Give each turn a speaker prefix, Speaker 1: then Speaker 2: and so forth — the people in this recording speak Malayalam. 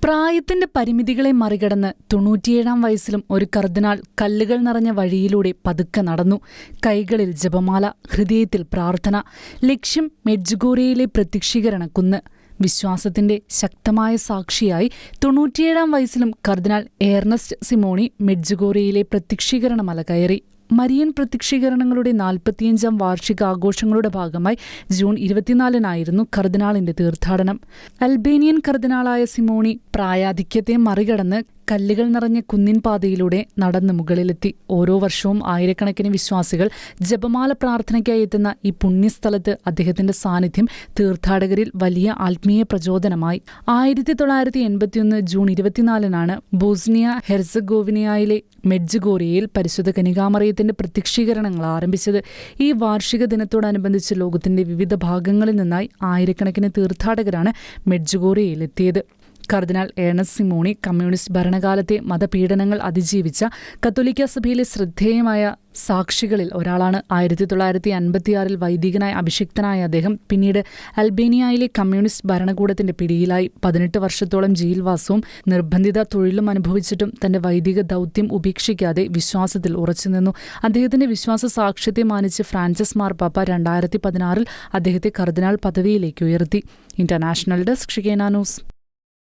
Speaker 1: പ്രായത്തിന്റെ പരിമിതികളെ മറികടന്ന് 97-ാം വയസ്സിലും ഒരു കർദിനാൾ കല്ലുകൾ നിറഞ്ഞ വഴിയിലൂടെ പതുക്കെ നടന്നു. കൈകളിൽ ജപമാല, ഹൃദയത്തിൽ പ്രാർത്ഥന. ലക്ഷ്യം മെഡ്ജുഗോറിയയിലെ പ്രത്യക്ഷീകരണ കുന്ന്. വിശ്വാസത്തിന്റെ ശക്തമായ സാക്ഷിയായി 97-ാം വയസ്സിലും കർദിനാൾ ഏർണസ്റ്റ് സിമോണി മെഡ്ജുഗോറിയയിലെ പ്രത്യക്ഷീകരണ മല കയറി. മരിയൻ പ്രത്യക്ഷീകരണങ്ങളുടെ 45-ാം വാർഷികാഘോഷങ്ങളുടെ ഭാഗമായി ജൂൺ 24-നായിരുന്നു കർദിനാളിന്റെ തീർത്ഥാടനം. അൽബേനിയൻ കർദിനാളായ സിമോണി പ്രായാധിക്യത്തെ മറികടന്ന് കല്ലുകൾ നിറഞ്ഞ കുന്നിൻ പാതയിലൂടെ നടന്ന് മുകളിലെത്തി. ഓരോ വർഷവും ആയിരക്കണക്കിന് വിശ്വാസികൾ ജപമാല പ്രാർത്ഥനയ്ക്കായി എത്തുന്ന ഈ പുണ്യസ്ഥലത്ത് അദ്ദേഹത്തിന്റെ സാന്നിധ്യം തീർത്ഥാടകരിൽ വലിയ ആത്മീയ പ്രചോദനമായി. 1981 ജൂൺ 24-നാണ് ബോസ്നിയ ഹെർസഗോവിനയിലെ മെഡ്ജുഗോറിയയിൽ പരിശുദ്ധ കന്യകാമറിയത്തിന്റെ പ്രത്യക്ഷീകരണങ്ങൾ ആരംഭിച്ചത്. ഈ വാർഷിക ദിനത്തോടനുബന്ധിച്ച് ലോകത്തിന്റെ വിവിധ ഭാഗങ്ങളിൽ നിന്നായി ആയിരക്കണക്കിന് തീർത്ഥാടകരാണ് മെഡ്ജുഗോറിയയിലെത്തിയത്. കർദിനാൾ ഏർണസ്റ്റ് സിമോണി കമ്മ്യൂണിസ്റ്റ് ഭരണകാലത്തെ മതപീഡനങ്ങൾ അതിജീവിച്ച കത്തോലിക്ക സഭയിലെ ശ്രദ്ധേയമായ സാക്ഷികളിൽ ഒരാളാണ്. 1956-ൽ വൈദികനായി അഭിഷിക്തനായ അദ്ദേഹം പിന്നീട് അൽബേനിയയിലെ കമ്മ്യൂണിസ്റ്റ് ഭരണകൂടത്തിന്റെ പിടിയിലായി. 18 വർഷത്തോളം ജയിൽവാസവും നിർബന്ധിത തൊഴിലും അനുഭവിച്ചിട്ടും തന്റെ വൈദിക ദൗത്യം ഉപേക്ഷിക്കാതെ വിശ്വാസത്തിൽ ഉറച്ചുനിന്നു. അദ്ദേഹത്തിന്റെ വിശ്വാസ സാക്ഷ്യത്തെ മാനിച്ച് ഫ്രാൻസിസ് മാർപ്പാപ്പ 2016-ൽ അദ്ദേഹത്തെ കർദിനാൾ പദവിയിലേക്ക് ഉയർത്തി. ഇന്റർനാഷണൽ ഡെസ്ക് ഷിഗേന ന്യൂസ്.